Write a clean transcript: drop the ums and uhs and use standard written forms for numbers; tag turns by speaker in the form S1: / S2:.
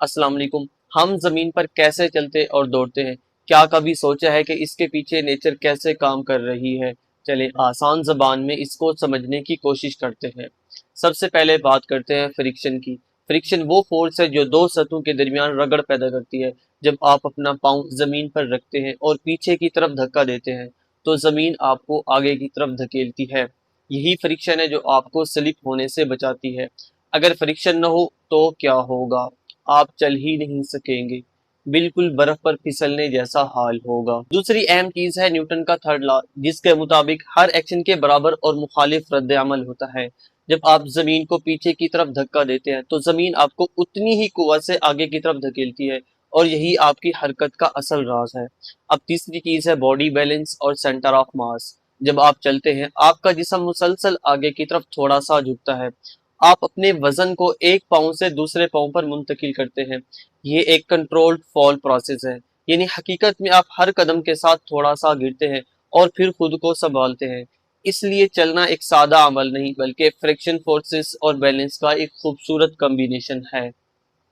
S1: अस्सलाम वालेकुम। हम जमीन पर कैसे चलते और दौड़ते हैं? क्या कभी सोचा है कि इसके पीछे नेचर कैसे काम कर रही है? चले आसान जबान में इसको समझने की कोशिश करते हैं। सबसे पहले बात करते हैं फ्रिक्शन की। फ्रिक्शन वो फोर्स है जो दो सतहों के दरमियान रगड़ पैदा करती है। जब आप अपना पाँव जमीन पर रखते हैं और पीछे की तरफ धक्का देते हैं तो जमीन आपको आगे की तरफ धकेलती है। यही फ्रिक्शन है जो आपको स्लिप होने से बचाती है। अगर फ्रिक्शन न हो तो क्या होगा? आप चल ही नहीं सकेंगे, बिल्कुल बर्फ पर फिसलने जैसा हाल होगा। दूसरी अहम चीज है न्यूटन का थर्ड लॉ, जिसके मुताबिक हर एक्शन के बराबर और मुखालिफ रद्द अमल होता है। जब आप जमीन को पीछे की तरफ धक्का देते हैं तो जमीन आपको उतनी ही कुव्वत से आगे की तरफ धकेलती है और यही आपकी हरकत का असल राज है। अब तीसरी चीज है बॉडी बैलेंस और सेंटर ऑफ मास। जब आप चलते हैं आपका जिस्म मुसलसल आगे की तरफ थोड़ा सा झुकता है। आप अपने वजन को एक पाँव से दूसरे पाँव पर मुंतकिल करते हैं। ये एक कंट्रोल्ड फॉल प्रोसेस है, यानी हकीकत में आप हर कदम के साथ थोड़ा सा गिरते हैं और फिर खुद को संभालते हैं। इसलिए चलना एक सादा अमल नहीं बल्कि फ्रिक्शन फोर्सेस और बैलेंस का एक खूबसूरत कॉम्बिनेशन है।